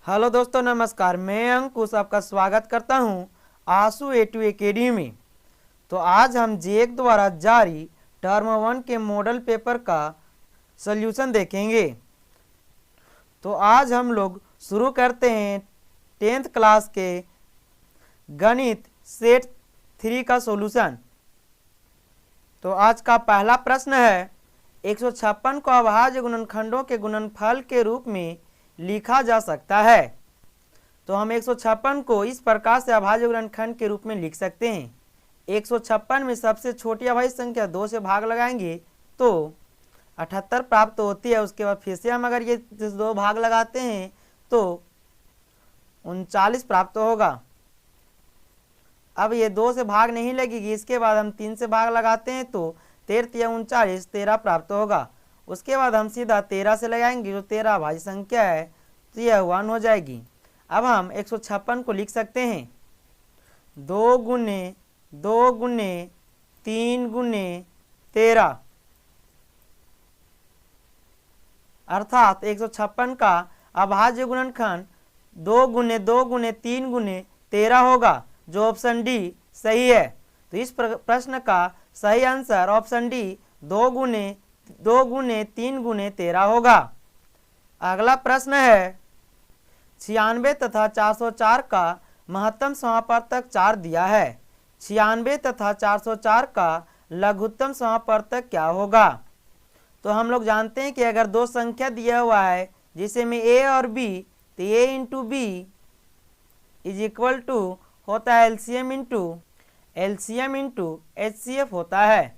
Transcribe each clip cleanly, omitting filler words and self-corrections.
Hello दोस्तों, नमस्कार। मैं अंकुश आपका स्वागत करता हूं आंसू A2 एकेडमी में। तो आज हम जेक द्वारा जारी टर्म 1 के मॉडल पेपर का सॉल्यूशन देखेंगे। तो आज हम लोग शुरू करते हैं 10th क्लास के गणित सेट 3 का सॉल्यूशन। तो आज का पहला प्रश्न है, 156 को अभाज्य गुणनखंडों के गुणनफल के रूप में लिखा जा सकता है। तो हम 156 को इस प्रकार से अभाज्य गुणनखंड के रूप में लिख सकते हैं। 156 में सबसे छोटी अभाज्य संख्या 2 से भाग लगाएंगे तो 78 प्राप्त होती है। उसके बाद फिर से हम अगर ये 2 भाग लगाते हैं तो 39 प्राप्त होगा। अब ये 2 से भाग नहीं लगेगी, इसके बाद हम 3 से भाग लगाते हैं तो 13 या 39 13 प्राप्त होगा। उसके बाद हम सीधा 13 से लगाएंगे, जो 13 अभाज्य संख्या है, तो यह 1 हो जाएगी। अब हम 156 को लिख सकते हैं 2 गुने 2 गुने 3 गुने 13, अर्थात 156 का अभाज्य गुणनखंड 2 गुने 2 गुने 3 गुने 13 होगा, जो ऑप्शन डी सही है। तो इस प्रश्न का सही आंसर ऑप्शन डी 2 गुने 3 गुने 13 होगा। अगला प्रश्न है, 96 तथा 404 का महत्तम समापवर्तक 4 दिया है। 96 तथा 404 का लघुत्तम समापवर्तक क्या होगा? तो हम लोग जानते हैं कि अगर 2 संख्या दिया हुआ है जिसे में a और b, तो a into B is equal to होता है एलसीएम इंटू HCF होता है।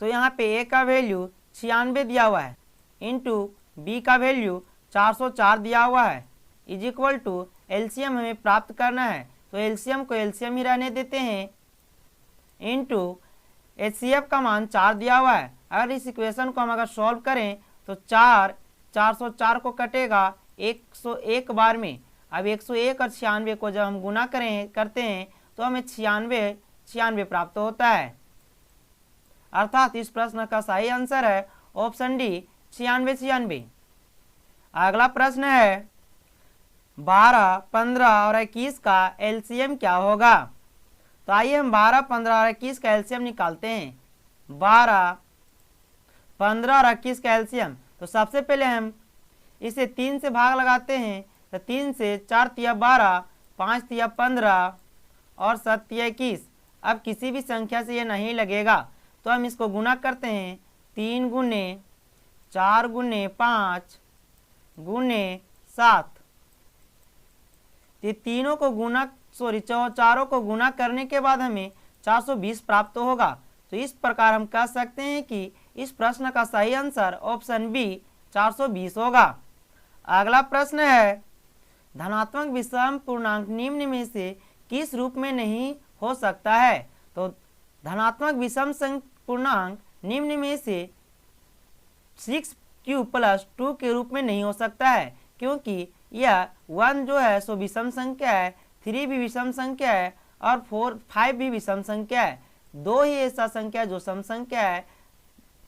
तो यहाँ पे a का वैल्यू 96 दिया हुआ है इंटू b का वैल्यू 404 दिया हुआ है, इज इक्वल टू एलसीएम हमें प्राप्त करना है। तो एलसीएम को एलसीएम ही रहने देते हैं, इंटू HCF का मान 4 दिया हुआ है। अगर इस इक्वेशन को हम अगर सॉल्व करें तो 404 को कटेगा 101 बार में। अब 101 और 96 को जब हम गुना करते हैं तो हमें 96 प्राप्त होता है। अर्थात इस प्रश्न का सही आंसर है ऑप्शन डी 96। अगला प्रश्न है, 12, 15 और 21 का एलसीएम क्या होगा? तो आइए हम 12, 15 और 21 का एलसीएम निकालते हैं। 12, 15 और 21 का एलसीएम, तो सबसे पहले हम इसे 3 से भाग लगाते हैं। तो 3 से 4 तिया 12, 5 तिया 15 और 7 तिया 21। अब किसी भी संख्या से ये नहीं लगेगा, तो हम इसको गुना करते हैं 3 गुने 4 गुने 5 गुने 7। ये तीनों को चारों को गुना करने के बाद हमें 420 प्राप्त होगा। तो इस प्रकार हम कह सकते हैं कि इस प्रश्न का सही आंसर ऑप्शन बी 420 होगा। अगला प्रश्न है, धनात्मक विषम पूर्णांक निम्न में से किस रूप में नहीं हो सकता है? तो धनात्मक विषम पूर्णांक निम्न में से 6q + 2 के रूप में नहीं हो सकता है, क्योंकि यह 1 जो है सो विषम संख्या है, 3 भी विषम संख्या है और 5 भी विषम संख्या है। 2 ही ऐसा संख्या जो सम संख्या है।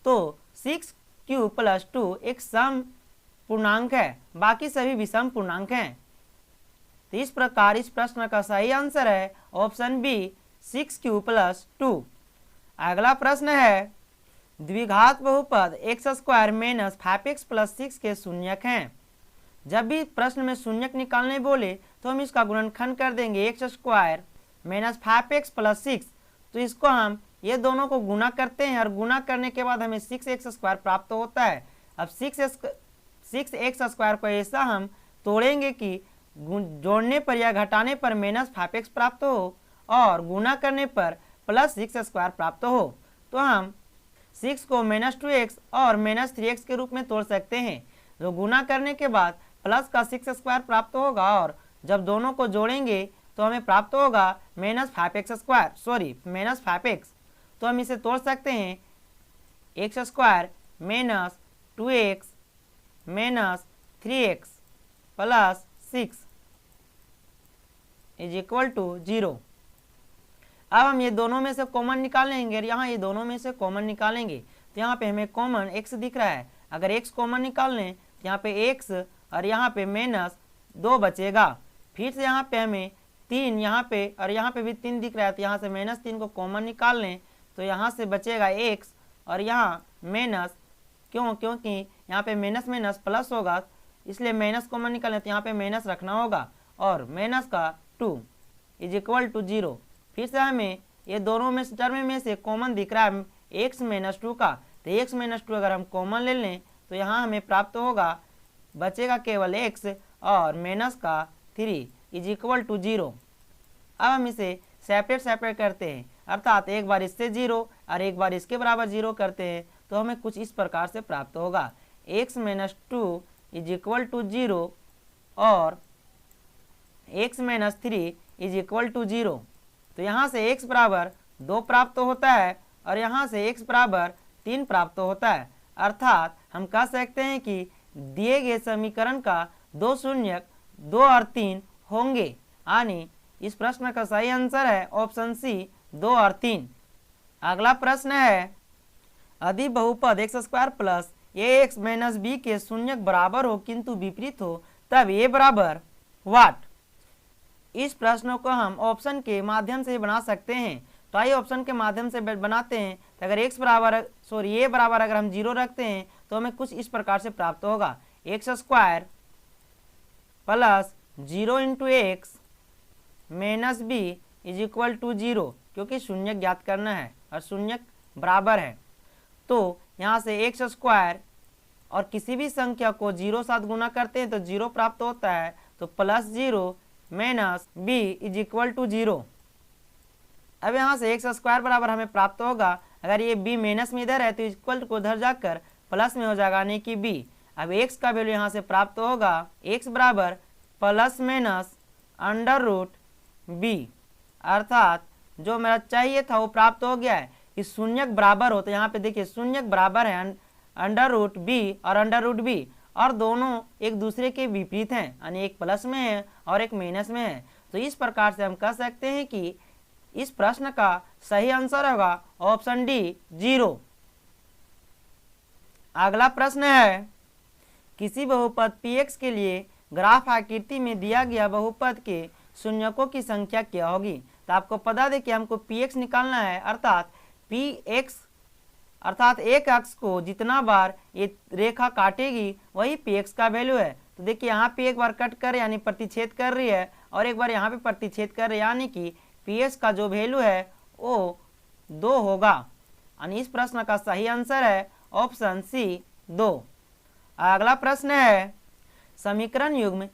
तो 6q + 2 एक सम पूर्णांक है, बाकी सभी विषम पूर्णांक हैं। तो इस प्रकार इस प्रश्न का सही आंसर है ऑप्शन बी 6q + 2। अगला प्रश्न है, द्विघात बहुपद x² - 5x + 6 के शून्यक हैं। जब भी प्रश्न में शून्यक निकालने बोले तो हम इसका गुणनखंड कर देंगे x² - 5x + 6। तो इसको हम ये दोनों को गुना करते हैं और गुना करने के बाद हमें 6x² प्राप्त होता है। अब 6x² को ऐसा हम तोड़ेंगे कि जोड़ने पर या घटाने पर -5x प्राप्त हो और गुना करने पर +6² प्राप्त हो। तो हम 6 को -2x और -3x के रूप में तोड़ सकते हैं, जो गुना करने के बाद प्लस का 6² प्राप्त होगा और जब दोनों को जोड़ेंगे तो हमें प्राप्त होगा -5x। तो हम इसे तोड़ सकते हैं x² - 2x - 3x + 6 = 0। अब हम ये दोनों में से कॉमन निकालेंगे और यहाँ ये दोनों में से कॉमन निकालेंगे, तो यहाँ पे हमें कॉमन x दिख रहा है। अगर x कॉमन निकाल लें तो यहाँ पे x और यहाँ पे -2 बचेगा। फिर से यहाँ पे हमें 3 यहाँ पे और यहाँ पे भी 3 दिख रहा है, तो यहाँ से -3 को कॉमन निकाल लें तो यहाँ से बचेगा x और यहाँ माइनस, क्योंकि यहाँ पे माइनस माइनस प्लस होगा, इसलिए माइनस कॉमन निकालें तो यहाँ पे माइनस रखना होगा और माइनस का 2 इज इक्वल टू 0। फिर से हमें ये दोनों में टर्म में से कॉमन दिख रहा है x -2 का, तो x -2 अगर हम कॉमन ले लें तो यहाँ हमें प्राप्त होगा, बचेगा केवल x और माइनस का 3 इज इक्वल टू 0। अब हम इसे सेपरेट करते हैं, अर्थात एक बार इससे 0 और एक बार इसके बराबर 0 करते हैं तो हमें कुछ इस प्रकार से प्राप्त होगा, x -2 इज इक्वल टू 0 और x -3 इज इक्वल टू 0। तो यहाँ से x बराबर 2 प्राप्त होता है और यहाँ से x बराबर 3 प्राप्त होता है। अर्थात हम कह सकते हैं कि दिए गए समीकरण का 2 शून्यक 2 और 3 होंगे, यानी इस प्रश्न का सही आंसर है ऑप्शन सी 2 और 3। अगला प्रश्न है, यदि बहुपद x² plus ax minus b के शून्यक बराबर हो किंतु विपरीत हो तब a बराबर वाट। इस प्रश्न को हम ऑप्शन के माध्यम से बना सकते हैं, तो आइए ऑप्शन के माध्यम से बनाते हैं। तो अगर a बराबर अगर हम 0 रखते हैं तो हमें कुछ इस प्रकार से प्राप्त होगा, x² plus 0 into X minus b is equal to 0, क्योंकि शून्यक ज्ञात करना है और शून्यक बराबर है। तो यहाँ से x² और किसी भी संख्या को 0 साथ गुना करते हैं तो 0 प्राप्त होता है, तो plus 0 minus b is equal to 0। अब यहाँ से x² बराबर हमें प्राप्त होगा, अगर ये b माइनस में इधर है तो इक्वल को उधर जाकर प्लस में हो जाएगा, यानी कि b। अब x का वैल्यू यहाँ से प्राप्त होगा, x बराबर प्लस माइनस √b, अर्थात जो मेरा चाहिए था वो प्राप्त हो गया है। कि शून्यक बराबर हो, तो यहाँ पे देखिए शून्यक बराबर है √b और √b, और दोनों एक दूसरे के विपरीत हैं, यानी एक प्लस में है और एक माइनस में है। तो इस प्रकार से हम कह सकते हैं कि इस प्रश्न का सही आंसर होगा ऑप्शन डी 0। अगला प्रश्न है, किसी बहुपद px के लिए ग्राफ आकृति में दिया गया बहुपद के शून्यकों की संख्या क्या होगी। तो आपको पता दे कि हमको px निकालना है, अर्थात px अर्थात एक अक्ष को जितना बार ये रेखा काटेगी वही px का वैल्यू है। तो देखिए यहाँ पे एक बार कट कर यानी प्रतिच्छेद कर रही है और एक बार यहाँ पे प्रतिच्छेद कर रही है, यानी कि px का जो वैल्यू है वो 2 होगा, यानी इस प्रश्न का सही आंसर है ऑप्शन सी 2। अगला प्रश्न है, समीकरण युग्म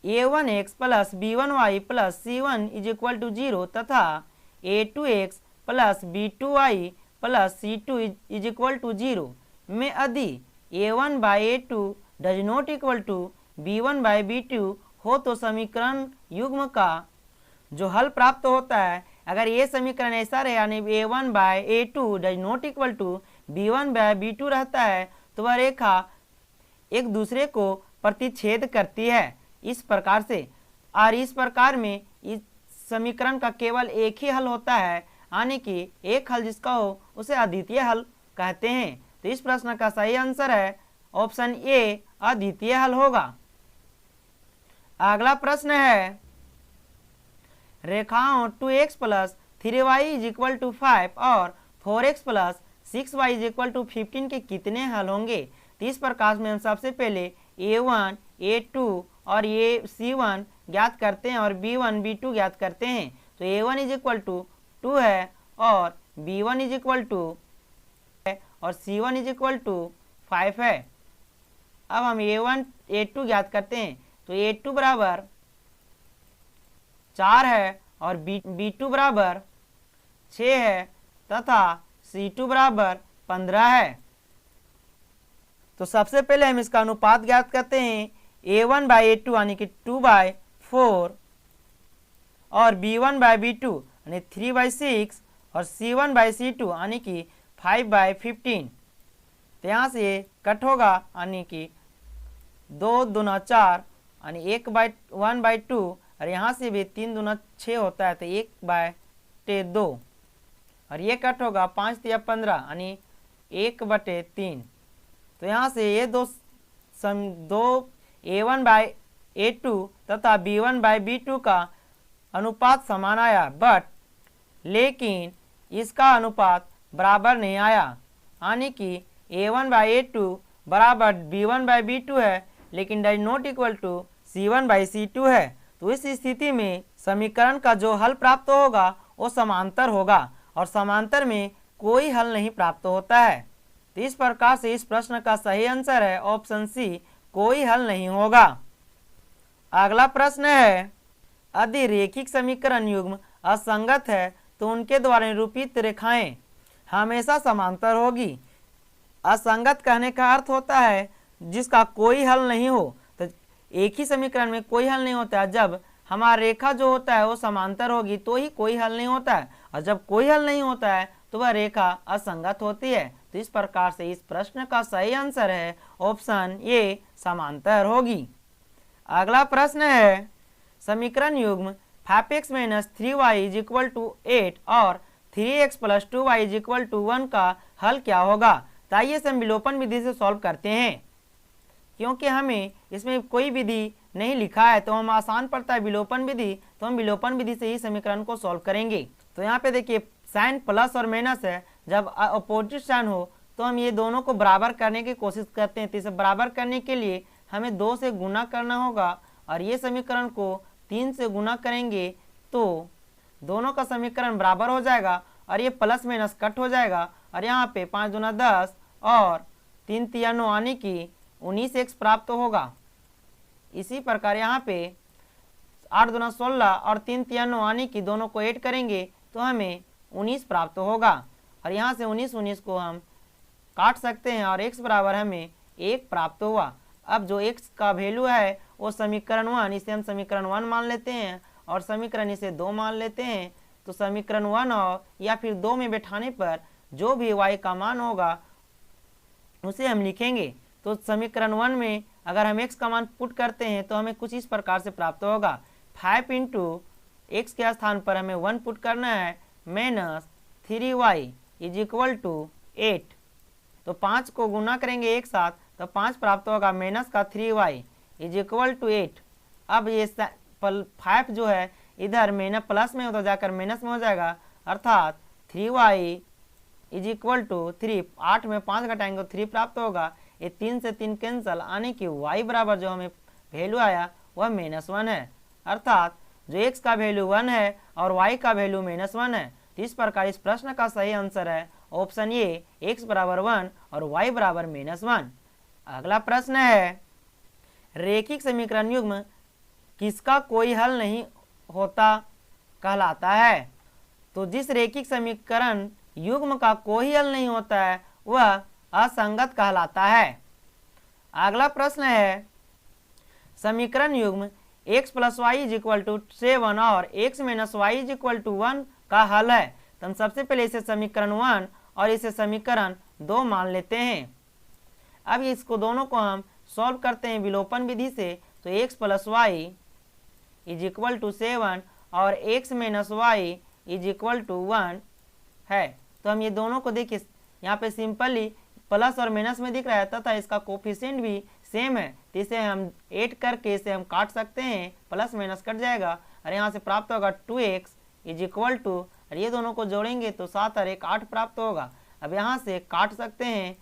a1x plus b1y plus c1 is equal to 0 तथा a2x plus b2y plus c2 is equal to 0 में यदि a1 by a2 does not equal to b1 by b2 हो तो समीकरण युग्म का जो हल प्राप्त होता है, अगर ये समीकरण ऐसा रहे यानी a1 by a2 does not equal to b1 by b2 रहता है तो वह रेखा एक दूसरे को प्रतिच्छेद करती है इस प्रकार से। और इस प्रकार में इस समीकरण का केवल एक ही हल होता है, यानी कि एक हल जिसका हो उसे अद्वितीय हल कहते हैं। तो इस प्रश्न का सही आंसर है ऑप्शन ए अद्वितीय हल होगा। अगला प्रश्न है, रेखाओं 2x plus 3y is equal to 5 और 4x plus 6y is equal to 15 के कितने हल होंगे। तो इस प्रकार में हम सबसे पहले a1 a2 और c1 ज्ञात करते हैं और b1 b2 ज्ञात करते हैं। तो a1 इज इक्वल टू 2 है और b1 इज इक्वल टू और c1 इज इक्वल टू 5 है। अब हम a1 a2 ज्ञात करते हैं, तो a2 बराबर 4 है और b2 बराबर 6 है तथा c2 बराबर 15 है। तो सबसे पहले हम इसका अनुपात ज्ञात करते हैं, a1 बाई a2 यानी कि 2/4 और b1 बाई b2 यानी 3/6 और c1 बाई c2 यानी कि 5/15। तो यहाँ से ये कट होगा, यानी कि 2 दूना 4 यानी 1/2 और यहाँ से भी 3 दूना 6 होता है, तो 1/2 बटे 2 और ये कट होगा 5 या 15 यानी 1/3। तो यहाँ से ये दो A1/A2 तथा B1/B2 का अनुपात समान आया, बट लेकिन इसका अनुपात बराबर नहीं आया, यानी कि A1/A2 बराबर B1/B2 है लेकिन does not equal to C1/C2 है। तो इस स्थिति में समीकरण का जो हल प्राप्त होगा वो समांतर होगा और समांतर में कोई हल नहीं प्राप्त होता है। तो इस प्रकार से इस प्रश्न का सही आंसर है ऑप्शन सी, कोई हल नहीं होगा। अगला प्रश्न है, यदि रेखिक समीकरण युग्म असंगत है तो उनके द्वारा निरूपित रेखाएं हमेशा समांतर होगी। असंगत कहने का अर्थ होता है जिसका कोई हल नहीं हो। तो एक ही समीकरण में कोई हल नहीं होता है, जब हमारा रेखा जो होता है वो समांतर होगी तो ही कोई हल नहीं होता है, और जब कोई हल नहीं होता है तो वह रेखा असंगत होती है। तो इस प्रकार से इस प्रश्न का सही आंसर है ऑप्शन ए, समांतर होगी। अगला प्रश्न है, समीकरण युग्म 5x - 3y = 8 और 3x + 2y = 1 का हल क्या होगा। तो आइए हम विलोपन विधि से सॉल्व करते हैं। क्योंकि हमें इसमें कोई विधि नहीं लिखा है तो हम आसान पड़ता है विलोपन विधि, तो हम विलोपन विधि से ही समीकरण को सॉल्व करेंगे। तो यहाँ पे देखिए साइन प्लस और माइनस है, जब अपोजिट साइन हो तो हम ये दोनों को बराबर करने की कोशिश करते हैं। तो इसे बराबर करने के लिए हमें 2 से गुना करना होगा और ये समीकरण को 3 से गुना करेंगे तो दोनों का समीकरण बराबर हो जाएगा और ये प्लस माइनस कट हो जाएगा और यहाँ पे 5 दूना 10 और 3 तिया 9 यानी कि 19x प्राप्त होगा। इसी प्रकार यहाँ पे 8 दूना 16 और 3 तिया 9 यानी कि दोनों को ऐड करेंगे तो हमें 19 प्राप्त होगा और यहाँ से 19 को हम काट सकते हैं और x बराबर हमें 1 प्राप्त हुआ। अब जो x का वैल्यू है वो समीकरण 1, इसे हम समीकरण 1 मान लेते हैं और समीकरण इसे 2 मान लेते हैं। तो समीकरण 1 और या फिर 2 में बैठाने पर जो भी y का मान होगा उसे हम लिखेंगे। तो समीकरण 1 में अगर हम x का मान पुट करते हैं तो हमें कुछ इस प्रकार से प्राप्त होगा। 5 × x के स्थान पर हमें 1 पुट करना है, -3y = 8। तो 5 को गुना करेंगे एक साथ तो 5 प्राप्त होगा, -3y = 8। अब ये 5 जो है इधर प्लस में हो तो जाकर माइनस में हो जाएगा, अर्थात 3y = 3। 8 में 5 घटाएंगे तो 3 प्राप्त होगा। ये 3 से 3 कैंसल, आने की y बराबर जो हमें वैल्यू आया वह -1 है, अर्थात जो x का वैल्यू 1 है और y का वैल्यू -1 है। इस प्रकार इस प्रश्न का सही आंसर है ऑप्शन ए, x बराबर 1 और y बराबर -1। अगला प्रश्न है, रेखिक समीकरण युग्म किसका कोई हल नहीं होता कहलाता है। तो जिस रेखिक समीकरण युग्म का कोई हल नहीं होता है वह असंगत कहलाता है। अगला प्रश्न है, समीकरण युग्म x + y = 7 और x - y = 1 का हल है। तो हम सबसे पहले इसे समीकरण 1 और इसे समीकरण 2 मान लेते हैं। अब इसको दोनों को हम सॉल्व करते हैं विलोपन विधि से। तो x + y = 7 और x - y = 1 है। तो हम ये दोनों को देखिए यहाँ पे सिंपली प्लस और माइनस में दिख रहा है तथा इसका कोफिशिएंट भी सेम है, तो इसे हम ऐड करके इसे हम काट सकते हैं, प्लस माइनस कट जाएगा और यहाँ से प्राप्त होगा 2x = और ये दोनों को जोड़ेंगे तो 7 और 1 8 प्राप्त होगा। अब यहाँ से काट सकते हैं,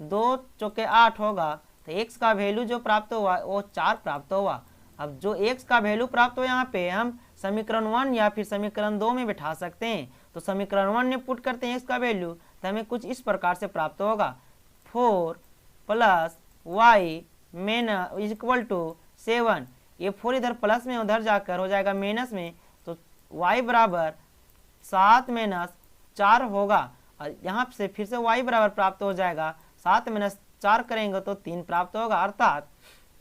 2 चौके 8 होगा, तो x का वैल्यू जो प्राप्त हुआ वो 4 प्राप्त हुआ। अब जो x का वैल्यू प्राप्त हो यहाँ पे हम समीकरण 1 या फिर समीकरण 2 में बैठा सकते हैं। तो समीकरण 1 में पुट करते हैं x का वैल्यू तो हमें कुछ इस प्रकार से प्राप्त होगा, 4 + y = 7। ये 4 इधर प्लस में उधर जाकर हो जाएगा माइनस में, तो y बराबर 7 - 4 होगा और यहाँ से फिर से y बराबर प्राप्त हो जाएगा, 7 - 4 करेंगे तो 3 प्राप्त होगा, अर्थात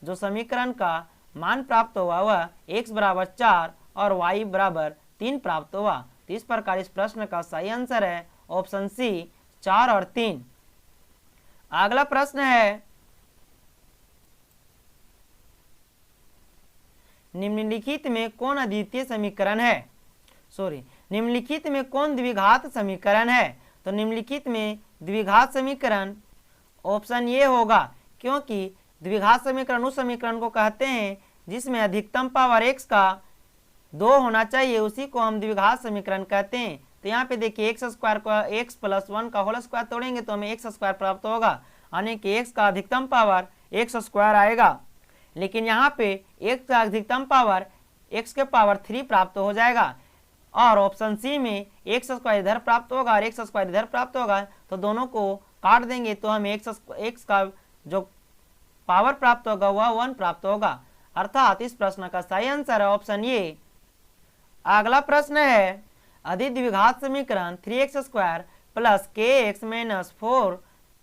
जो समीकरण का मान प्राप्त हुआ वह x बराबर 4 और y बराबर 3 प्राप्त हुआ। तो इस प्रकार इस प्रश्न का सही आंसर है ऑप्शन सी, 4 और 3। अगला प्रश्न है, निम्नलिखित में कौन अद्वितीय समीकरण है। निम्नलिखित में कौन द्विघात समीकरण है? तो निम्नलिखित में द्विघात समीकरण ऑप्शन ए होगा, क्योंकि द्विघात समीकरण उस समीकरण को कहते हैं जिसमें अधिकतम पावर x का 2 होना चाहिए, उसी को हम द्विघात समीकरण कहते हैं। तो यहाँ पे देखिए x स्क्वायर को x प्लस 1 का होल स्क्वायर तोड़ेंगे तो हमें x स्क्वायर प्राप्त होगा, यानी कि x का अधिकतम पावर x स्क्वायर आएगा। लेकिन यहाँ पे x का अधिकतम पावर x के पावर 3 प्राप्त हो जाएगा, और ऑप्शन सी में x स्क्वायर इधर प्राप्त होगा और x स्क्वायर इधर प्राप्त होगा, तो दोनों को काट देंगे तो हमें x का जो पावर प्राप्त होगा वह 1 प्राप्त होगा। अर्थात इस प्रश्न का सही आंसर है ऑप्शन ए। अगला प्रश्न है, अधिद्विघात समीकरण 3x square plus kx minus 4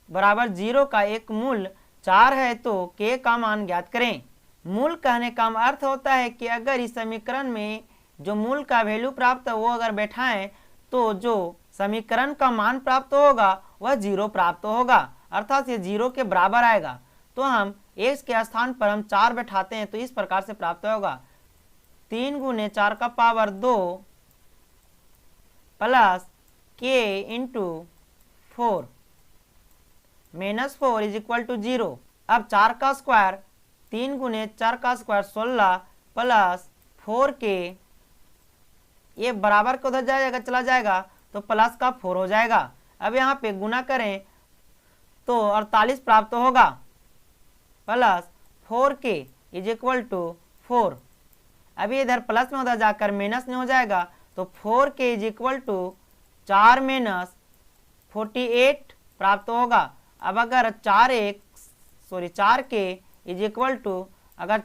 बराबर 0 का एक मूल 4 है तो k का मान ज्ञात करें। मूल कहने का अर्थ होता है कि अगर इस समीकरण में जो मूल का वैल्यू प्राप्त है वो अगर बैठाएं तो जो समीकरण का मान प्राप्त होगा वह 0 प्राप्त होगा, अर्थात ये 0 के बराबर आएगा। तो हम x के स्थान पर हम 4 बैठाते हैं तो इस प्रकार से प्राप्त होगा 3 गुने 4 का power 2 plus k into 4 minus 4 is equal to 0। अब 4 का स्क्वायर 3 गुने 4 का स्क्वायर 16 प्लस 4k, ये बराबर को उधर जाएगा चला जाएगा तो प्लस का 4 हो जाएगा। अब यहाँ पे गुना करें तो 48 प्राप्त होगा plus 4k is equal to 4। अभी इधर प्लस में उधर जाकर माइनस में हो जाएगा तो 4k is equal to 4 minus 48 प्राप्त होगा। अब अगर 4k इज इक्वल टू अगर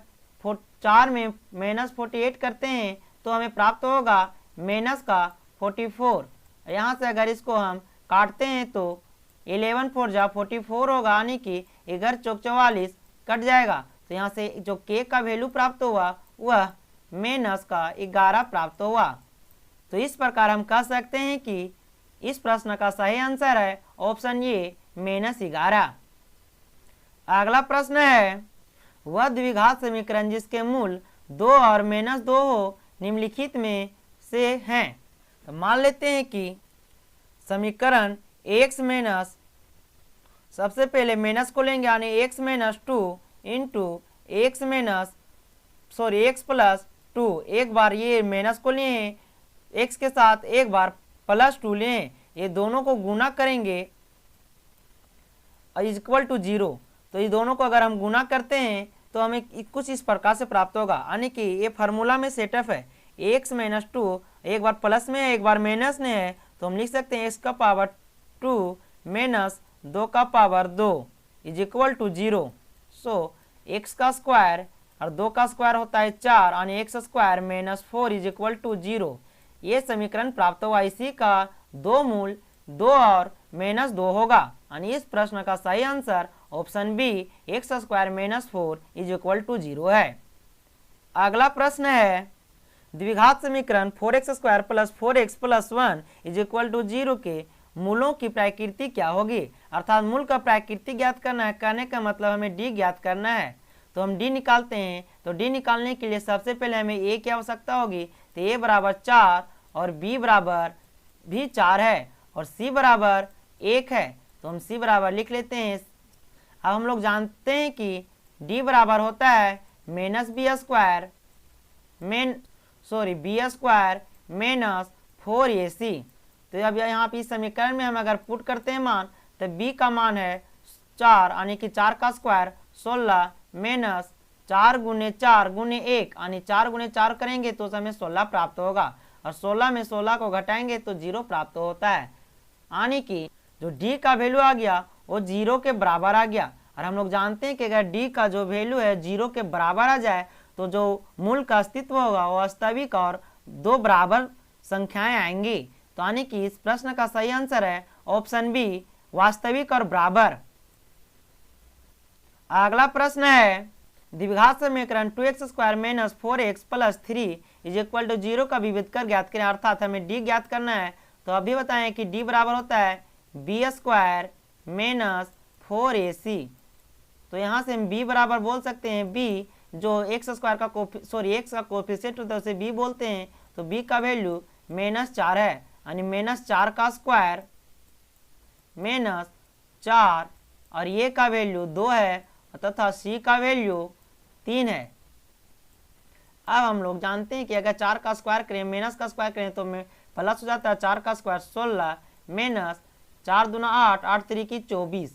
4 में माइनस 48 करते हैं तो हमें प्राप्त होगा माइनस का 44। यहाँ से अगर इसको हम काटते हैं तो 11 4 जा 44 होगा, यानी कि 11 चौक 44 कट जाएगा। तो यहाँ से जो k का वैल्यू प्राप्त हुआ वह माइनस का 11 प्राप्त हुआ। तो इस प्रकार हम कह सकते हैं कि इस प्रश्न का सही आंसर है ऑप्शन ए -11। अगला प्रश्न है, वह द्विघात समीकरण जिसके मूल 2 और -2 हो निम्नलिखित में से हैं। तो मान लेते हैं कि समीकरण x माइनस, सबसे पहले माइनस को लेंगे यानी x minus 2 into x plus 2, एक बार ये माइनस को लिए x के साथ एक बार प्लस 2 लें, ये दोनों को गुना करेंगे इज इक्वल टू 0। तो ये दोनों को अगर हम गुना करते हैं तो हमें कुछ इस प्रकार से प्राप्त होगा, यानी कि ये फार्मूला में सेटअप है x माइनस 2 एक बार प्लस में है एक बार माइनस में है, तो हम लिख सकते हैं x का पावर 2 माइनस 2 का power 2 is equal to 0। So x का स्क्वायर और 2 का स्क्वायर होता है 4 यानी x square minus 4 is equal to 0। ये समीकरण प्राप्त हुआ, इसी का 2 मूल 2 और -2 होगा, यानी इस प्रश्न का सही answer option B x square minus 4 is equal to 0 है। अगला प्रश्न है, द्विघात समीकरण 4x square plus 4x plus 1 is equal to 0 के मूलों की प्रकृति क्या होगी। अर्थात मूल का प्रकृति ज्ञात करना है, कहने का मतलब हमें d ज्ञात करना है। तो हम d निकालते हैं, तो d निकालने के लिए सबसे पहले हमें a की आवश्यकता होगी। तो a बराबर 4 और b बराबर भी 4 है और c बराबर 1 है, तो हम c बराबर लिख लेते हैं। अब हम लोग जानते हैं कि d बराबर होता है minus B square B square minus 4ac। तो अब यहाँ पे इस समीकरण में हम अगर पुट करते हैं मान, तो b का मान है 4 यानी कि 4 का स्क्वायर 16 माइनस 4 गुने 4 गुने 1 यानी 4 गुने 4 करेंगे तो हमें 16 प्राप्त होगा, और 16 में 16 को घटाएंगे तो 0 प्राप्त होता है, यानी कि जो d का वैल्यू आ गया वो 0 के बराबर आ गया। और हम लोग जानते हैं कि अगर d का जो वैल्यू है 0 के बराबर आ जाए तो जो मूल का अस्तित्व होगा वो वास्तविक और 2 बराबर संख्याएं आएंगी। तो यानी कि इस प्रश्न का सही आंसर है ऑप्शन बी वास्तविक और बराबर। अगला प्रश्न है, द्विघात समीकरण 2x square minus 4x plus 3 is equal to 0 का विविध कर ज्ञात करें। अर्थात हमें d ज्ञात करना है, तो अभी बताएं कि d बराबर होता है b स्क्वायर माइनस 4ac। तो यहाँ से हम b बराबर बोल सकते हैं b जो x स्क्वायर का x का कोफिशिएंट होता है उसे b बोलते हैं, तो b का वैल्यू -4 है, यानी -4 का स्क्वायर -4 और ये का वैल्यू 2 है तथा सी का वैल्यू 3 है। अब हम लोग जानते हैं कि अगर 4 का स्क्वायर करें माइनस का स्क्वायर करें तो प्लस हो जाता है। 4 का स्क्वायर 16 माइनस 4 दूना 8, 8 3 24।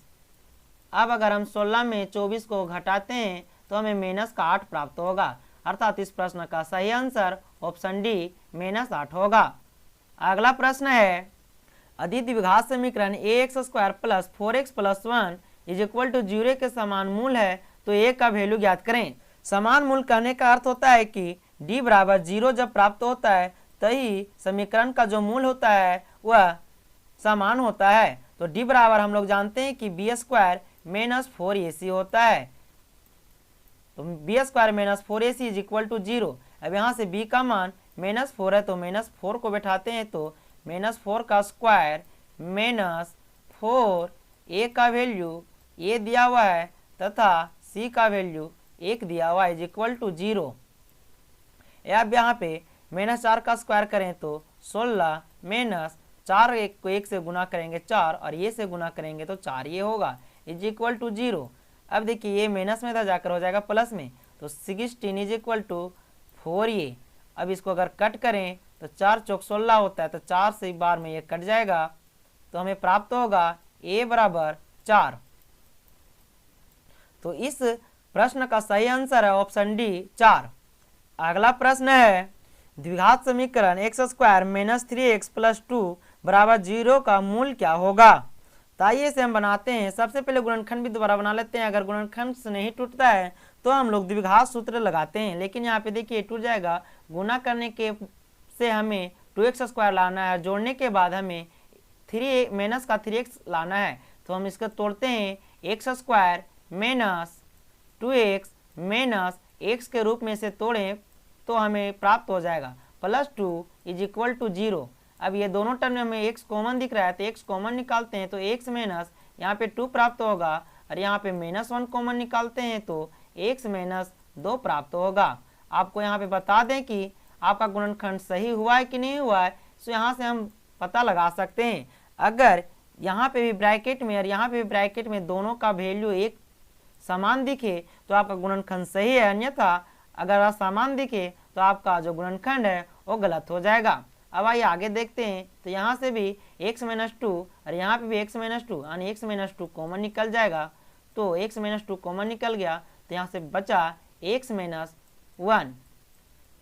अब अगर हम 16 में 24 को घटाते हैं तो हमें माइनस का 8 प्राप्त होगा, अर्थात इस प्रश्न का सही आंसर ऑप्शन डी -8 होगा। अगला प्रश्न है द्विघात समीकरण ax² plus 4x plus 1 is equal to 0 के समान मूल है तो a का वैल्यू ज्ञात करें। समान मूल कहने का अर्थ होता है कि d बराबर 0 जब प्राप्त होता है तभी समीकरण का जो मूल होता है वह समान होता है। तो d बराबर हम लोग जानते हैं कि b² माइनस 4ac होता है, तो b² minus 4ac is equal to 0। अब यहाँ से b का मान -4 है तो -4 को बैठाते हैं तो -4 का स्क्वायर -4 a का वैल्यू a दिया हुआ है तथा c का वैल्यू 1 दिया हुआ है इज इक्वल टू 0। अब यहाँ पे -4 का स्क्वायर करें तो 16 माइनस 4 को 1 से गुना करेंगे 4 और ये से गुना करेंगे तो 4 ये होगा इज इक्वल टू 0। अब देखिए ये माइनस में था जाकर हो जाएगा प्लस में, तो 16 इज इक्वल टू 4a। अब इसको अगर कट करें तो 4 चौक 16 होता है, तो 4 से एक बार में ये कट जाएगा तो हमें प्राप्त होगा a बराबर 4। तो इस प्रश्न का सही आंसर है ऑप्शन डी 4। अगला प्रश्न है द्विघात समीकरण x² माइनस 3x प्लस 2 बराबर 0 का मूल क्या होगा। तो आइए इसे हम बनाते हैं। सबसे पहले गुणनखंड भी दोबारा बना लेते हैं। अगर गुणनखंड से नहीं टूटता है तो हम लोग द्विघात सूत्र लगाते हैं, लेकिन यहाँ पे देखिए टूट जाएगा। गुना करने के से हमें 2x² लाना है, जोड़ने के बाद हमें माइनस का 3x लाना है, तो हम इसको तोड़ते हैं। x² minus 2x minus x के रूप में से तोड़ें तो हमें प्राप्त हो जाएगा प्लस 2 इज इक्वल टू 0। अब ये दोनों टर्म में हमें x कॉमन दिख रहा है तो x कॉमन निकालते हैं तो x माइनस यहाँ पे 2 प्राप्त होगा और यहाँ पे -1 कॉमन निकालते हैं तो x माइनस 2 प्राप्त होगा। आपको यहाँ पे बता दें कि आपका गुणनखंड सही हुआ है कि नहीं हुआ है, तो यहाँ से हम पता लगा सकते हैं। अगर यहाँ पे भी ब्रैकेट में और यहाँ पे भी ब्रैकेट में दोनों का वैल्यू एक समान दिखे तो आपका गुणनखंड सही है, अन्यथा अगर असमान दिखे तो आपका जो गुणनखंड है वो गलत हो जाएगा। अब आइए आगे देखते हैं। तो यहाँ से भी x माइनस 2 और यहाँ पे भी x माइनस 2 यानी x माइनस 2 कॉमन निकल जाएगा, तो x माइनस 2 कॉमन निकल गया तो यहाँ से बचा x minus 1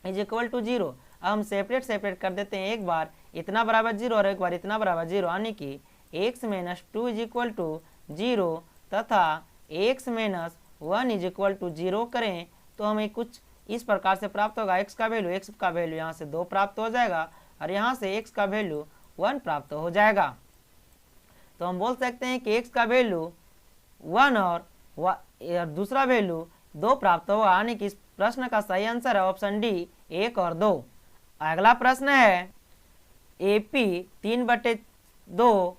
is equal to 0। अब हम सेपरेट कर देते हैं, एक बार इतना बराबर 0 और एक बार इतना बराबर 0, यानी कि x minus 2 is equal to 0 तथा x minus 1 is equal to 0 करें तो हमें कुछ इस प्रकार से प्राप्त होगा। x का वैल्यू यहाँ से 2 प्राप्त हो जाएगा और यहाँ से x का वैल्यू 1 प्राप्त हो जाएगा। तो हम बोल सकते हैं कि x का वैल्यू 1 और दूसरा वैल्यू 2 प्राप्त होगा, यानी कि इस प्रश्न का सही आंसर है ऑप्शन डी 1 और 2। अगला प्रश्न है AP 3/2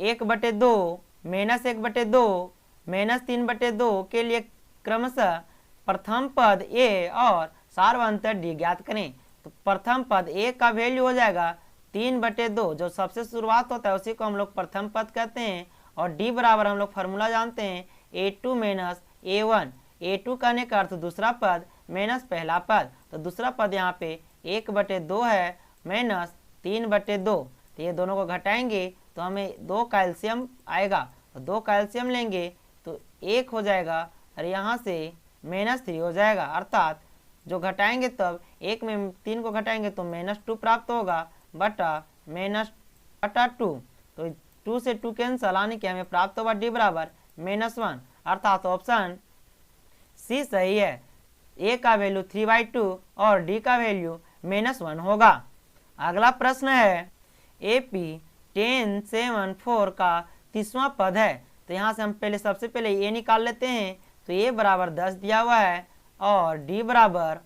1/2 -1/2 -3/2 के लिए क्रमशः प्रथम पद a और सार्वंतर d ज्ञात करें। तो प्रथम पद a का वैल्यू हो जाएगा 3/2, जो सबसे शुरुआत होता है उसी को हम लोग प्रथम पद कहते हैं, और d बराबर हम लोग फार्मूला जानते हैं a2 माइनस a1। a2 कहने का अर्थ दूसरा पद माइनस पहला पद, तो दूसरा पद यहाँ पे 1/2 है माइनस 3/2, तो ये दोनों को घटाएंगे तो हमें 2 का एलसीएम आएगा, तो 2 का एलसीएम लेंगे तो 1 हो जाएगा और यहाँ से -3 हो जाएगा, अर्थात जो घटाएंगे तब 1 में 3 को घटाएंगे तो -2 प्राप्त होगा बटा -2, तो 2 से 2 कैंसल, आने के हमें प्राप्त होगा d बराबर -1, अर्थात ऑप्शन सी सही है। a का वैल्यू 3/2 और d का वैल्यू -1 होगा। अगला प्रश्न है AP 1074 का 30वां पद है। तो यहाँ से हम सबसे पहले a निकाल लेते हैं, तो a बराबर 10 दिया हुआ है और d बराबर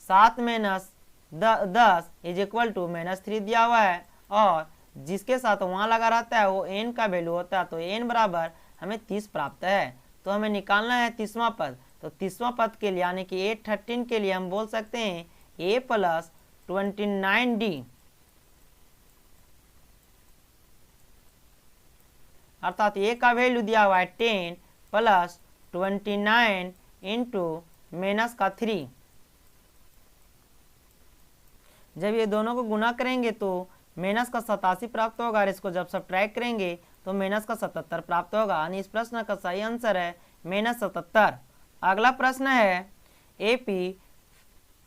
7 माइनस 10 इज इक्वल टू -3 दिया हुआ है, और जिसके साथ वहाँ लगा रहता है वो n का वैल्यू होता है, तो n बराबर हमें 30 प्राप्त है। तो हमें निकालना है 30वां पद, तो 30वां पद के लिए यानी कि A13 के लिए हम बोल सकते हैं a प्लस 29D, अर्थात ए का वैल्यू दिया हुआ है 10 प्लस 29 इंटू -3। जब ये दोनों को गुना करेंगे तो -87 प्राप्त होगा और इसको जब सब्ट्रैक्ट करेंगे तो -77 प्राप्त होगा। यानी इस प्रश्न का सही आंसर है -77। अगला प्रश्न है AP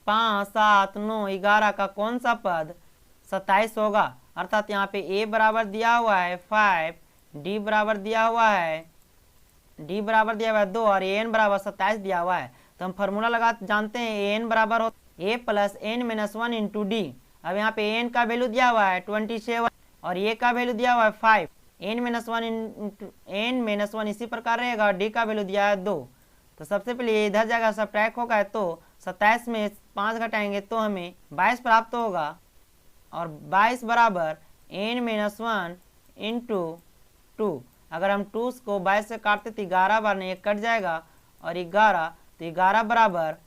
5, 7, 9, 11 का कौन सा पद 27 होगा। अर्थात यहाँ पे A बराबर दिया हुआ है 5, D बराबर दिया हुआ है 2 और AN बराबर 27 दिया हुआ है। तो हम फार्मूला लगा जानते हैं AN बराबर हो A plus n-1 into D. अब यहाँ पे AN का वैल्यू दिया हुआ है 27 और A का वैल्यू दिया हुआ है 5, n-1 इसी प्रकार रहेगा और D का वैल्यू दिया है 2। तो सबसे पहले इधर जगह सब्ट्रैक्ट होगा तो 27 में 5 घटाएंगे तो हमें 22 प्राप्त होगा और 22 बराबर n-1 इंटू 2। अगर हम 2 को 22 से काटते तो 11 बार ने 1 कट जाएगा और 11, तो 11 बराबर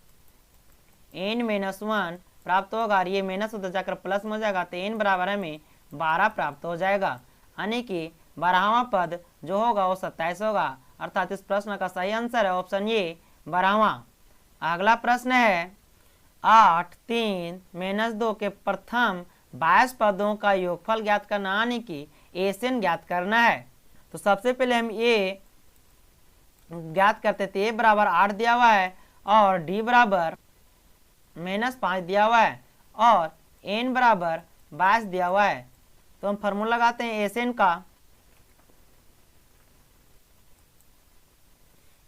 n-1 प्राप्त होगा और ये माइनस उधर जाकर प्लस में हो जाएगा तो n बराबर हमें 12 प्राप्त हो जाएगा। यानी कि 12वां पद जो होगा वो 27 होगा। अर्थात इस प्रश्न का सही आंसर है ऑप्शन ए 12वां। अगला प्रश्न है 8, 3, -2 के प्रथम 22 पदों का योगफल ज्ञात करना यानी कि एसन ज्ञात करना है। तो सबसे पहले हम ए ज्ञात करते थे। ए बराबर 8 दिया हुआ है और डी बराबर -5 दिया हुआ है और n बराबर 22 दिया हुआ है। तो हम फार्मूला लगाते हैं एसन का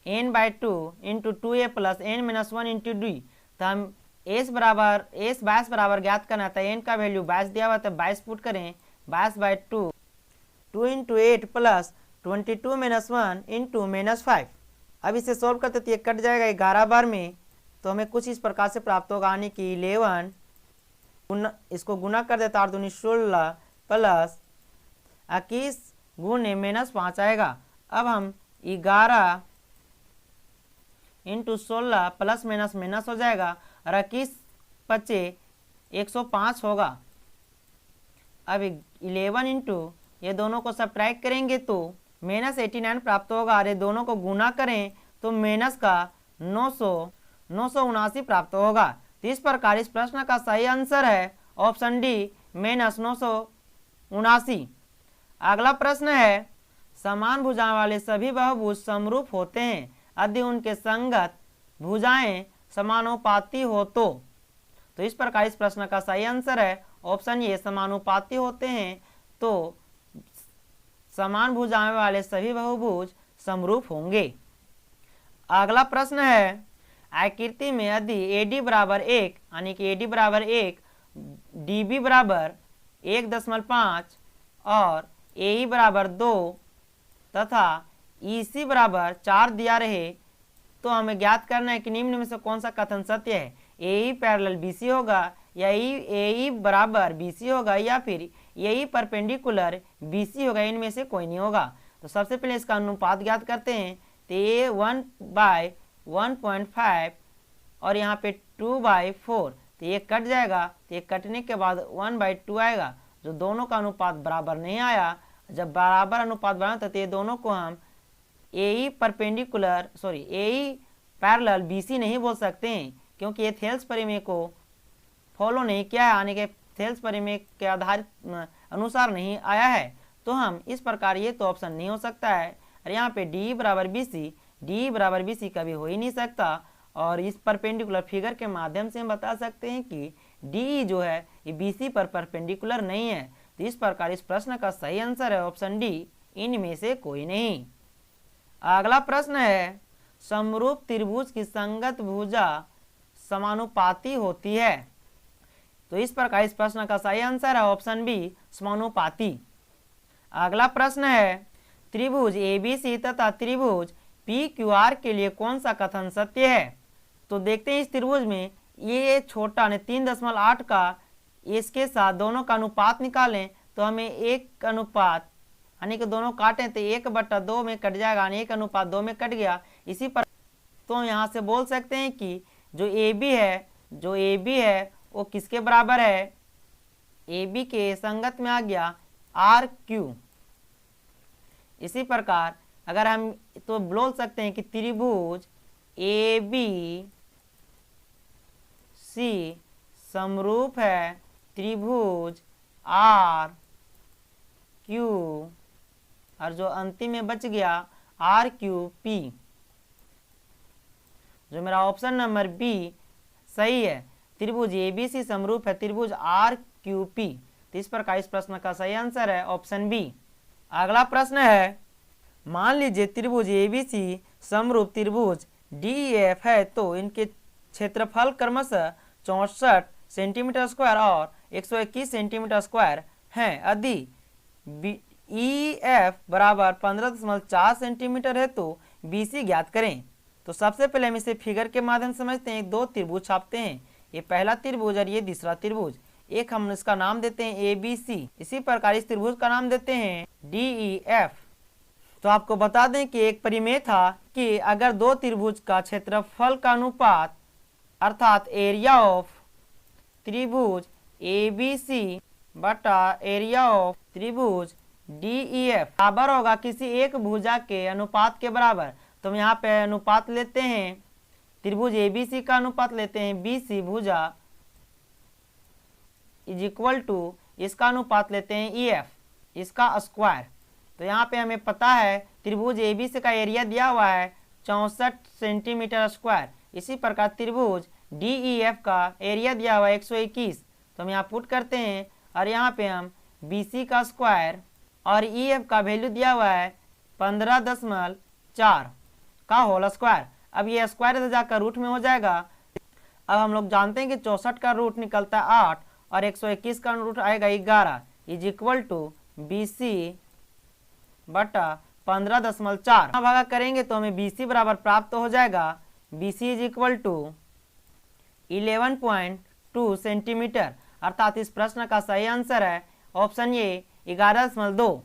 n/2 into 2a plus n-1 into D. तो हम s 22 बराबर ज्ञात करना था। n का वैल्यू 22 दिया हुआ तो 22 पुट करें 22/2 2 इंटू 8 प्लस 22-1 इंटू -5। अब इसे सोल्व करते तो ये कट जाएगा 11 बार में। तो हमें कुछ इस प्रकार से प्राप्त होगा यानी कि 11 इसको गुना कर देता 8 दूनी 16 प्लस 21 गुने -5 आएगा। अब हम 11 इंटू 16 प्लस माइनस हो जाएगा और 21 बचे 105 होगा। अब 11 इंटू ये दोनों को सब्ट्रैक्ट करेंगे तो -89 प्राप्त होगा और ये दोनों को गुना करें तो माइनस का 979 प्राप्त होगा। तो इस प्रकार इस प्रश्न का सही आंसर है ऑप्शन डी -979। अगला प्रश्न है समान भुजाएं वाले सभी बहुभुज समरूप होते हैं यदि उनके संगत भुजाएं समानुपाती हो तो। इस प्रकार इस प्रश्न का सही आंसर है ऑप्शन ए समानुपाती होते हैं तो समान भुजाएं वाले सभी बहुभुज समरूप होंगे। अगला प्रश्न है आकृति में यदि AD बराबर 1 यानी कि AD बराबर 1, DB बराबर 1.5 और AE बराबर 2 तथा EC बराबर 4 दिया रहे तो हमें ज्ञात करना है कि निम्न में से कौन सा कथन सत्य है। AE पैरेलल BC होगा या AE बराबर BC होगा या फिर AE परपेंडिकुलर BC होगा। इनमें से कोई नहीं होगा। तो सबसे पहले इसका अनुपात ज्ञात करते हैं। तो ये 1/1.5 और यहाँ पे 2/4 तो ये कट जाएगा। तो ये कटने के बाद 1/2 आएगा जो दोनों का अनुपात बराबर नहीं आया। जब बराबर अनुपात बना तो ये दोनों को हम AE पैरेलल BC नहीं बोल सकते हैं क्योंकि ये थेल्स परिमेय को फॉलो नहीं किया है यानी कि थेल्स परिमेय के आधारित अनुसार नहीं आया है। तो हम इस प्रकार ये तो ऑप्शन नहीं हो सकता है। और यहाँ पे DE बराबर BC कभी हो ही नहीं सकता। और इस परपेंडिकुलर फिगर के माध्यम से हम बता सकते हैं कि DE जो है ये BC पर परपेंडिकुलर नहीं है। तो इस प्रकार इस प्रश्न का सही आंसर है ऑप्शन डी इनमें से कोई नहीं। अगला प्रश्न है समरूप त्रिभुज की संगत भुजा समानुपाती होती है। तो इस प्रकार इस प्रश्न का सही आंसर है ऑप्शन बी समानुपाती। अगला प्रश्न है त्रिभुज ABC तथा त्रिभुज PQR के लिए कौन सा कथन सत्य है। तो देखते हैं इस त्रिभुज में ये छोटा ने 3.8 का इसके साथ दोनों का अनुपात निकालें तो हमें 1 अनुपात यानी कि दोनों काटें तो 1/2 में कट जाएगा। 1 अनुपात 2 में कट गया। इसी पर तो यहाँ से बोल सकते हैं कि जो AB है वो किसके बराबर है, ए बी के संगत में आ गया आर क्यू। इसी प्रकार अगर हम तो बोल सकते हैं कि त्रिभुज ए बी सी समरूप है त्रिभुज आर क्यू, और जो अंतिम में बच गया आर क्यू पी, जो मेरा ऑप्शन नंबर बी सही है। त्रिभुज एबीसी समरूप है त्रिभुज आर क्यू पी। तो इस प्रकार इस प्रश्न का सही आंसर है ऑप्शन बी। अगला प्रश्न है, मान लीजिए त्रिभुज एबीसी समरूप त्रिभुज डीईएफ है, तो इनके क्षेत्रफल क्रमशः 64 सेंटीमीटर स्क्वायर और 121 सेंटीमीटर स्क्वायर हैं। यदि ई एफ बराबर 15.4 सेंटीमीटर है तो बी सी ज्ञात करें। तो सबसे पहले हम इसे फिगर के माध्यम से समझते हैं। दो त्रिभुज छापते हैं, ये पहला त्रिभुज और ये दूसरा त्रिभुज। एक हम इसका नाम देते हैं ए बी सी, इसी प्रकार इस त्रिभुज का नाम देते हैं डी ई एफ। तो आपको बता दें कि एक परिमेय था कि अगर दो त्रिभुज का क्षेत्रफल का अनुपात अर्थात एरिया ऑफ त्रिभुज ए बी सी बटा एरिया ऑफ त्रिभुज डी ई एफ बराबर होगा किसी एक भुजा के अनुपात के बराबर। तो हम यहाँ पे अनुपात लेते हैं, त्रिभुज ए बी सी का अनुपात लेते हैं बी सी भुजा इज इक्वल टू इसका अनुपात लेते हैं ई एफ इसका स्क्वायर। तो यहाँ पे हमें पता है त्रिभुज ए बी सी का एरिया दिया हुआ है 64 सेंटीमीटर स्क्वायर। इसी प्रकार त्रिभुज डी ई एफ का एरिया दिया हुआ है 121। तो हम यहाँ पुट करते हैं और यहाँ पे हम बी सी का स्क्वायर और ई एफ का वैल्यू दिया हुआ है 15.4 का होल स्क्वायर। अब ये स्क्वायर से जाकर रूट में हो जाएगा। अब हम लोग जानते हैं कि 64 का रूट निकलता है 8 और 121 का रूट आएगा 11 is equal to B C बटा 15.4। भागा करेंगे तो हमें बी सी बराबर प्राप्त हो जाएगा B C is equal to 11.2 centimetre. अर्थात इस प्रश्न का सही आंसर है ऑप्शन ए 11.2।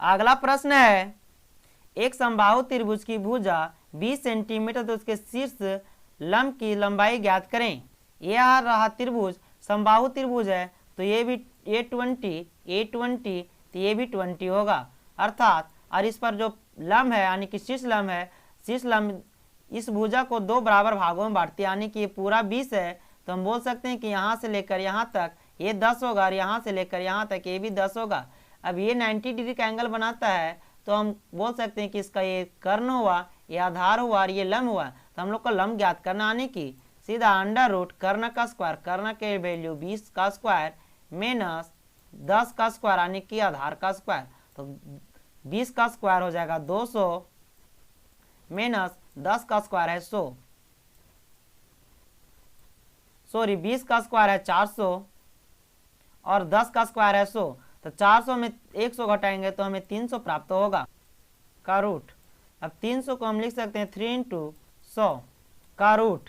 अगला प्रश्न है, एक समबाहु त्रिभुज की भुजा 20 सेंटीमीटर तो उसके शीर्ष लंब की लंबाई ज्ञात करें। यह रहा त्रिभुज समबाहु त्रिभुज है, तो ये भी A20 तो ये भी 20 होगा। अर्थात और इस पर जो लंब है यानी कि शीर्ष लंब है, शीर्ष लंब इस भुजा को दो बराबर भागों में बांटती है, यानी कि ये पूरा 20 है। तो हम बोल सकते हैं कि यहाँ से लेकर यहाँ तक ये 10 होगा और यहाँ से लेकर यहाँ तक ये भी 10 होगा। अब ये 90 डिग्री का एंगल बनाता है, तो हम बोल सकते हैं कि इसका ये कर्ण हुआ, ये आधार हुआ और ये लंब हुआ। तो हम लोग को लंब ज्ञात करना आने की सीधा अंडर रूट कर्ण का स्क्वायर, कर्ण के वैल्यू 20 का स्क्वायर माइनस 10 का स्क्वायर यानी कि आधार का स्क्वायर। तो 20 का स्क्वायर हो जाएगा 200 माइनस 10 का स्क्वायर है 100, सॉरी 20 का स्क्वायर है 400 और 10 का स्क्वायर है 100। तो 400 में 100 घटाएंगे तो हमें 300 प्राप्त होगा का रूट। अब 300 को हम लिख सकते हैं 3 × 100 का रूट।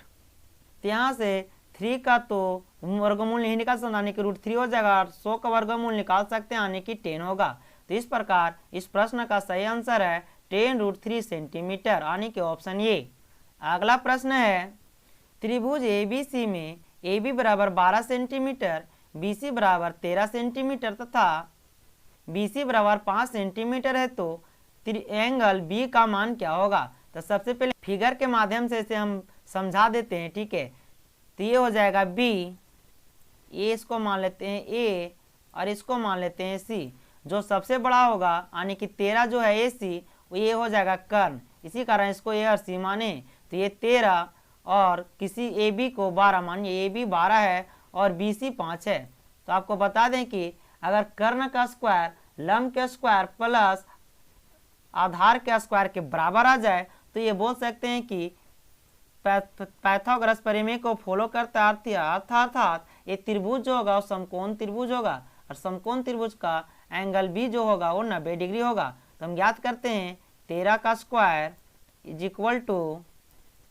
तो यहाँ से 3 का तो वर्गमूल नहीं निकाल सकते यानी कि √3 हो जाएगा और 100 का वर्गमूल निकाल सकते हैं यानी कि 10 होगा। तो इस प्रकार इस प्रश्न का सही आंसर है 10√3 सेंटीमीटर यानी कि ऑप्शन ए। अगला प्रश्न है, त्रिभुज ए बी सी में ए बी बराबर 12 सेंटीमीटर, बी सी बराबर 13 सेंटीमीटर तथा बी सी बराबर 5 सेंटीमीटर है, तो एंगल बी का मान क्या होगा। तो सबसे पहले फिगर के माध्यम से इसे हम समझा देते हैं, ठीक है। तो ये हो जाएगा बी, ये इसको मान लेते हैं ए और इसको मान लेते हैं सी। जो सबसे बड़ा होगा यानी कि 13 जो है ए सी, वो ये हो जाएगा कर्ण, इसी कारण इसको ए और सी माने। तो ये 13 और किसी ए बी को 12, मानिए ए बी 12 है और बी सी 5 है। तो आपको बता दें कि अगर कर्ण का स्क्वायर लंब के स्क्वायर प्लस आधार के स्क्वायर के बराबर आ जाए तो ये बोल सकते हैं कि पाइथागोरस प्रमेय को फॉलो करता है। अर्थात ये त्रिभुज जो होगा वो समकोण त्रिभुज होगा और समकोण त्रिभुज का एंगल बी जो होगा वो 90 डिग्री होगा। तो हम ज्ञात करते हैं 13 का स्क्वायर इज इक्वल टू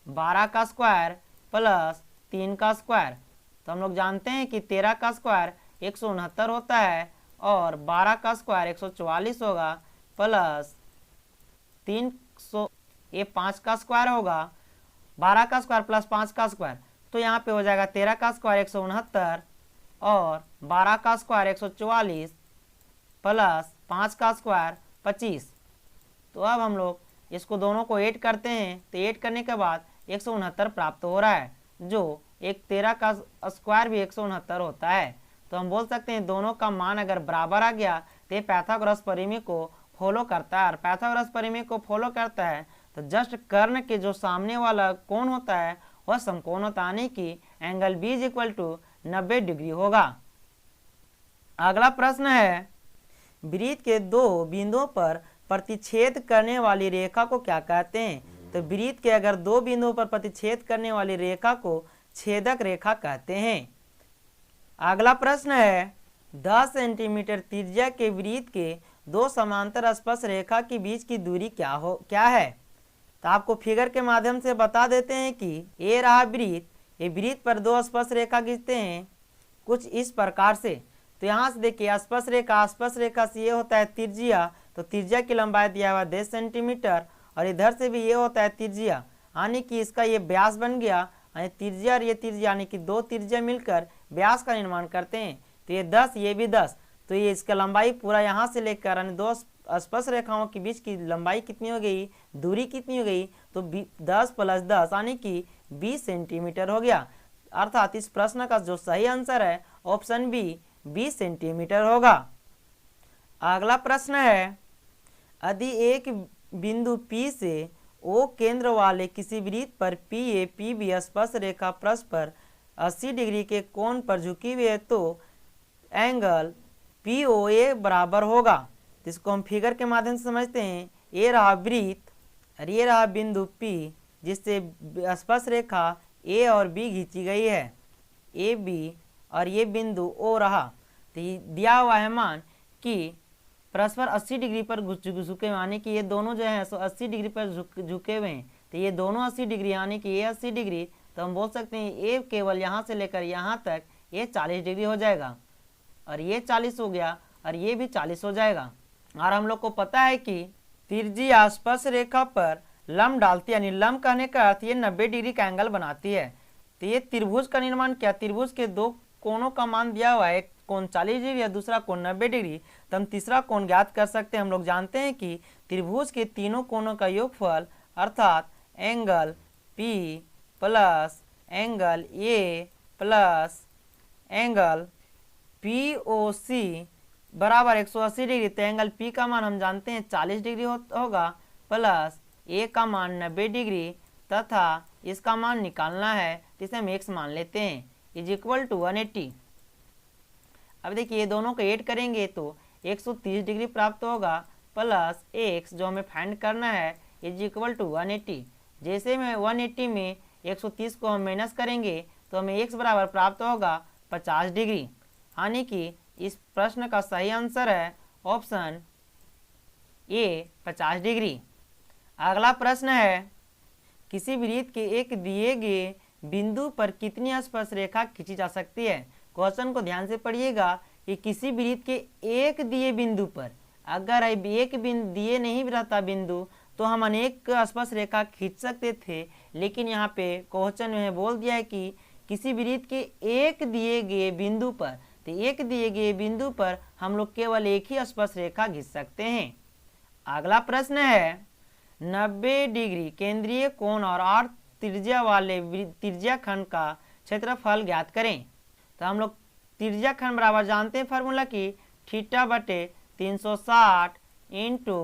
12 का स्क्वायर प्लस 3 का स्क्वायर। तो हम लोग जानते हैं कि 13 का स्क्वायर 169 होता है और 12 का स्क्वायर 144 होगा प्लस 300 ये 5 का स्क्वायर होगा, 12 का स्क्वायर प्लस 5 का स्क्वायर। तो यहाँ पे हो जाएगा 13 का स्क्वायर 169 और 12 का स्क्वायर 144 प्लस 5 का स्क्वायर 25। तो अब हम लोग इसको दोनों को ऐड करते हैं, तो ऐड करने के बाद 169 प्राप्त हो रहा है, जो एक 13 का स्क्वायर भी 169 होता है। तो हम बोल सकते हैं दोनों का मान अगर बराबर आ गया तो ये पाइथागोरस परिमेय को फॉलो करता है। और पाइथागोरस परिमेय को फॉलो करता है तो जस्ट कर्ण के जो सामने वाला कोण होता है वह समकोण होता है, यानी कि angle B is equal to 90 degree होगा। अगला प्रश्न है, वृत्त के दो बिंदुओं पर प्रतिच्छेद करने वाली रेखा को क्या कहते हैं? तो वृत्त के अगर दो बिंदुओं पर प्रतिच्छेद करने वाली रेखा को छेदक रेखा कहते हैं। अगला प्रश्न है, 10 सेंटीमीटर त्रिज्या के वृत्त के दो समांतर स्पर्श रेखा के बीच की दूरी क्या है? तो आपको फिगर के माध्यम से बता देते हैं कि ये रहा वृत्त, ये वृत्त पर दो स्पर्श रेखा खींचते हैं कुछ इस प्रकार से। तो यहाँ से देखिए स्पर्श रेखा से ये होता है त्रिज्या, तो त्रिज्या की लंबाई दिया हुआ 10 सेंटीमीटर और इधर से भी ये होता है त्रिज्या, यानी कि इसका ये व्यास बन गया, यानी त्रिज्या और ये त्रिज्या यानी कि दो त्रिज्या मिलकर व्यास का निर्माण करते हैं। तो ये 10 ये भी 10, तो ये इसका लंबाई पूरा यहाँ से लेकर यानी दो स्पर्श रेखाओं के बीच की लंबाई कितनी हो गई, दूरी कितनी हो गई? तो 10 + 10 यानी कि 20 सेंटीमीटर हो गया। अर्थात इस प्रश्न का जो सही आंसर है ऑप्शन बी 20 सेंटीमीटर होगा। अगला प्रश्न है, यदि एक बिंदु P से O केंद्र वाले किसी वृत्त पर PA PB स्पर्श रेखा परस्पर 80 डिग्री के कोण पर झुकी हुई है तो एंगल POA बराबर होगा। जिसको हम फिगर के माध्यम से समझते हैं, ये रहा वृत्त और ये रहा बिंदु P जिससे स्पर्श रेखा A और B खींची गई है, AB और ये बिंदु O रहा। तो दिया हुआ है मान कि परस्पर 80 डिग्री पर झुके, यानी कि ये दोनों जो है 80 डिग्री पर झुके हुए हैं, तो ये दोनों 80 डिग्री यानी कि ये 80 डिग्री, तो हम बोल सकते हैं ये केवल यहाँ से लेकर यहाँ तक ये 40 डिग्री हो जाएगा और ये 40 हो गया और ये भी 40 हो जाएगा। और हम लोग को पता है कि त्रिज्या स्पर्श रेखा पर लंब डालती है, यानी लंब कहने का अर्थ ये 90 डिग्री का एंगल बनाती है। तो ये त्रिभुज का निर्माण किया, त्रिभुज के दो कोणों का मान दिया हुआ है, एक कोण 40 डिग्री या दूसरा कोण 90 डिग्री, तो हम तीसरा कोण ज्ञात कर सकते हैं। हम लोग जानते हैं कि त्रिभुज के तीनों कोणों का योगफल अर्थात angle P plus angle A plus angle POC बराबर 180 डिग्री। तो एंगल P का मान हम जानते हैं 40 डिग्री होगा प्लस A का मान 90 डिग्री तथा इसका मान निकालना है, जिसे हम x मान लेते हैं इज इक्वल टू 180। अब देखिए ये दोनों को ऐड करेंगे तो 130 डिग्री प्राप्त होगा प्लस x जो हमें फाइंड करना है इज इक्वल टू 180। जैसे में 180 में 130 को हम माइनस करेंगे तो हमें x बराबर प्राप्त होगा 50 डिग्री, यानी कि इस प्रश्न का सही आंसर है ऑप्शन ए 50 डिग्री। अगला प्रश्न है, किसी वृत्त के एक दिए गए बिंदु पर कितनी स्पर्श रेखा खींची जा सकती है? क्वेश्चन को ध्यान से पढ़िएगा कि किसी वृत्त के एक दिए बिंदु पर, अगर एक दिए नहीं रहता बिंदु तो हम अनेक स्पर्श रेखा खींच सकते थे, लेकिन यहाँ पे क्वेश्चन में बोल दिया है कि किसी वृत्त के एक दिए गए बिंदु पर, तो एक दिए गए बिंदु पर हम लोग केवल एक ही स्पर्श रेखा खींच सकते हैं। अगला प्रश्न है, 90 डिग्री केंद्रीय कोण और 8 त्रिज्या वाले त्रिज्या खंड का क्षेत्रफल ज्ञात करें। तो हम लोग त्रिज्या खंड बराबर जानते हैं फार्मूला की थीटा बटे 360 इंटू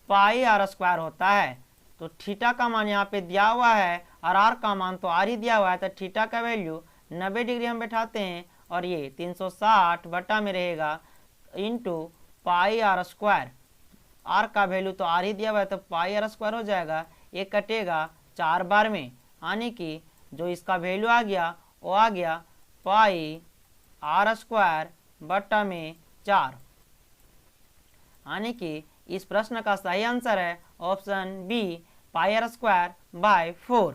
पाई आर स्क्वायर होता है। तो थीटा का मान यहाँ पे दिया हुआ है और आर का मान तो आर ही दिया हुआ है, तो थीटा का वैल्यू 90 डिग्री हम बैठाते हैं और ये 360 बटा में रहेगा into pi R square. R का वैल्यू तो आर ही दिया हुआ है तो पाई आर स्क्वायर हो जाएगा, ये कटेगा 4 बार में, यानी कि जो इसका वैल्यू आ गया वो आ गया पाई आर स्क्वायर बटा में 4, यानी कि इस प्रश्न का सही आंसर है option B pi R square by 4।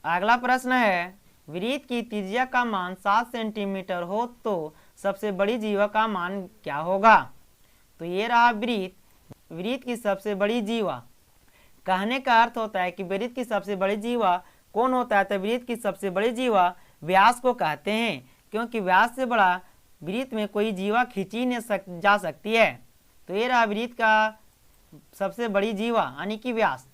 अगला प्रश्न है, वृत्त की त्रिज्या का मान 7 सेंटीमीटर हो तो सबसे बड़ी जीवा का मान क्या होगा? तो ये रहा वृत्त की सबसे बड़ी जीवा। कहने का अर्थ होता है कि वृत्त की सबसे बड़ी जीवा कौन होता है? तो वृत्त की सबसे बड़ी जीवा व्यास को कहते हैं, क्योंकि व्यास से बड़ा वृत्त में कोई जीवा खींची नहीं जा सकती है। तो ये रहा वृत्त का सबसे बड़ी जीवा यानी कि व्यास।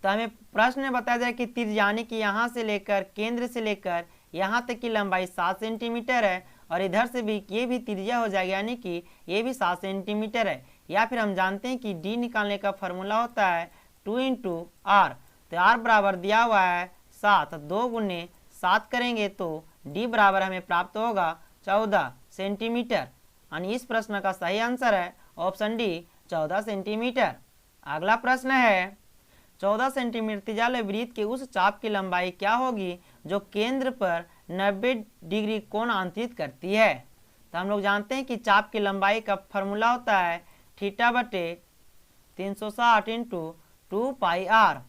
तो हमें प्रश्न में बताया जाए कि त्रिज्या यानी कि यहाँ से लेकर केंद्र से लेकर यहाँ तक की लंबाई 7 सेंटीमीटर है, और इधर से भी ये भी त्रिज्या हो जाएगा यानी कि ये भी 7 सेंटीमीटर है। या फिर हम जानते हैं कि डी निकालने का फॉर्मूला होता है 2 इंटू आर। तो आर बराबर दिया हुआ है 7, 2 गुने 7 करेंगे तो डी बराबर हमें प्राप्त होगा 14 सेंटीमीटर। यानी इस प्रश्न का सही आंसर है ऑप्शन डी 14 सेंटीमीटर। अगला प्रश्न है 14 सेंटीमीटर त्रिज्या वाले वृत्त के उस चाप की लंबाई क्या होगी जो केंद्र पर 90 डिग्री कोण अंतरित करती है? तो हम लोग जानते हैं कि चाप की लंबाई का फॉर्मूला होता है थीटा बटे 360 इंटू 2 पाई आर।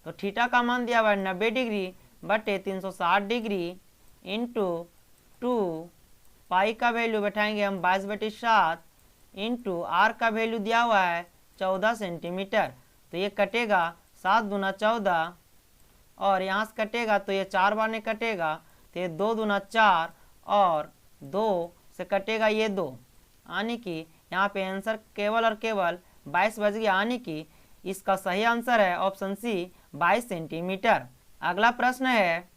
तो थीटा का मान दिया हुआ है 90 डिग्री बटे 360 डिग्री इंटू 2 पाई का वैल्यू बैठाएंगे हम 22/7 इंटू आर का वैल्यू दिया हुआ है 14 सेंटीमीटर। तो ये कटेगा 7 दूना 14 और यहाँ से कटेगा तो ये 4 बार ने कटेगा तो ये 2 दूना 4 और 2 से कटेगा ये 2, यानी कि यहाँ पे आंसर केवल और केवल 22 बच गया, यानी कि इसका सही आंसर है ऑप्शन सी 22 सेंटीमीटर। अगला प्रश्न है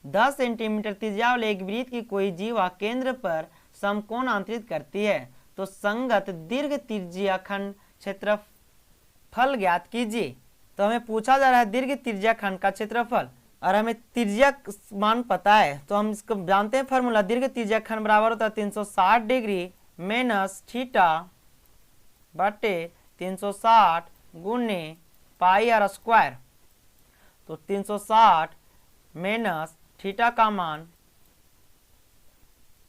10 सेंटीमीटर त्रिज्या वाले एक वृत्त की कोई जीवा केंद्र पर समकोण अंतरित करती है, तो संगत दीर्घ त्रिज्या खंड क्षेत्रफल ज्ञात कीजिए। तो हमें पूछा जा रहा है दीर्घ त्रिज्या खंड का क्षेत्रफल, और हमें त्रिज्या मान पता है तो हम इसको जानते हैं फॉर्मूला। दीर्घ त्रिज्या खंड बराबर होता है 360 डिग्री माइनस थीटा बटे 360 गुने पाई आर स्क्वायर। तो 360 माइनस थीटा का मान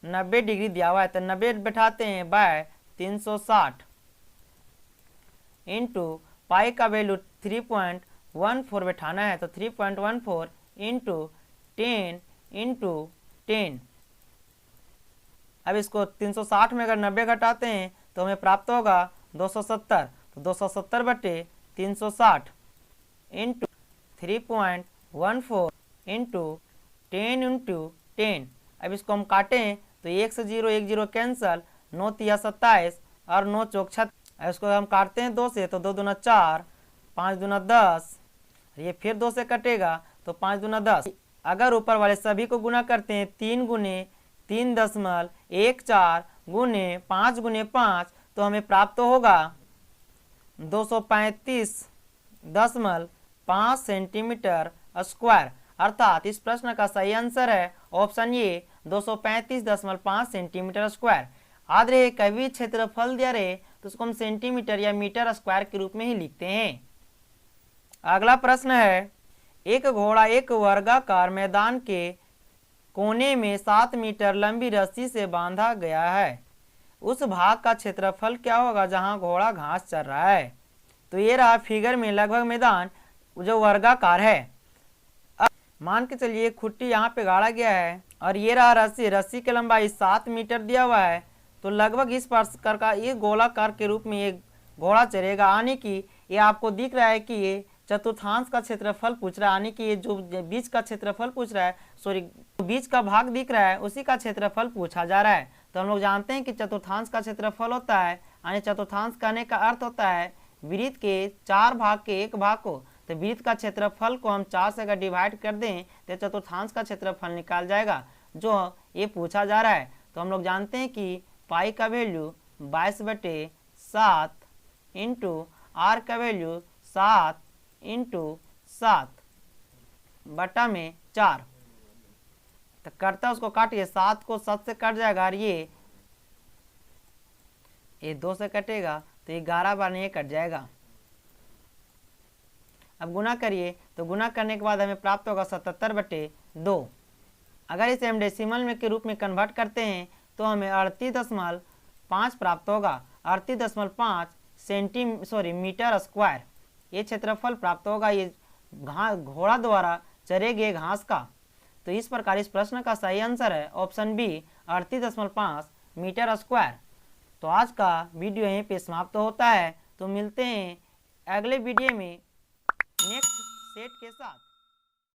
90 डिग्री दिया हुआ है तो 90 बैठाते हैं बाय 360 इंटू पाई का वैल्यू 3.14 बैठाना है तो 3.14 इंटू 10 इंटू 10। अब इसको 360 में अगर 90 घटाते हैं तो हमें प्राप्त होगा 270। तो 270 बटे 360 इंटू 3.14 इंटू 10 इंटू 10। अब इसको हम काटें तो 1 से 0 1 0 कैंसल, 9 तिया 27 और 9 चौक 36। इसको हम काटते हैं 2 से तो 2 दूना 4, 5 दूना 10, ये फिर 2 से कटेगा तो 5 दूना 10। अगर ऊपर वाले सभी को गुना करते हैं 3 गुने 3.14 गुने 5 गुने 5 तो हमें प्राप्त होगा 235.5 सेंटीमीटर स्क्वायर। अर्थात इस प्रश्न का सही आंसर है ऑप्शन ए 235.5 सेंटीमीटर स्क्वायर। याद रहे कभी क्षेत्रफल दिया रहे तो उसको हम सेंटीमीटर या मीटर स्क्वायर के रूप में ही लिखते हैं। अगला प्रश्न है एक घोड़ा एक वर्गाकार मैदान के कोने में 7 मीटर लंबी रस्सी से बांधा गया है, उस भाग का क्षेत्रफल क्या होगा जहां घोड़ा घास चर रहा है? तो ये रहा फिगर में लगभग मैदान जो वर्गाकार है। अब मान के चलिए खुट्टी यहाँ पे गाड़ा गया है और ये रहा रस्सी, रस्सी की लंबाई 7 मीटर दिया हुआ है तो लगभग इस प्रकार का ये गोलाकार के रूप में ये घोड़ा चरेगा, यानी कि ये आपको दिख रहा है कि ये चतुर्थांश का क्षेत्रफल पूछ रहा है, यानी कि ये जो बीच का क्षेत्रफल पूछ रहा है, सॉरी बीच का भाग दिख रहा है उसी का क्षेत्रफल पूछा जा रहा है। तो हम लोग जानते हैं कि चतुर्थांश का क्षेत्रफल होता है, यानी चतुर्थांश कहने का अर्थ होता है वृत्त के 4 भाग के एक भाग को। तो वृत्त का क्षेत्रफल को हम 4 से अगर डिवाइड कर दें तो चतुर्थांश का क्षेत्रफल निकाल जाएगा जो ये पूछा जा रहा है। तो हम लोग जानते हैं कि पाई का वैल्यू 22/7 इंटू आर का वैल्यू 7 इंटू 7 बटा में 4। तो करता उसको काटिए, 7 को 7 से कट जाएगा और ये 2 से कटेगा तो 11 बार नहीं कट जाएगा। अब गुना करिए तो गुना करने के बाद हमें प्राप्त होगा 77/2। अगर इसे हम डेसिमल में के रूप में कन्वर्ट करते हैं तो हमें 38.5 प्राप्त होगा। 38.5 मीटर स्क्वायर ये क्षेत्रफल प्राप्त होगा ये घोड़ा द्वारा चरे गए घास का। तो इस प्रकार इस प्रश्न का सही आंसर है ऑप्शन बी 38.5 मीटर स्क्वायर। तो आज का वीडियो यहीं पे समाप्त होता है। तो मिलते हैं अगले वीडियो में नेक्स्ट सेट के साथ।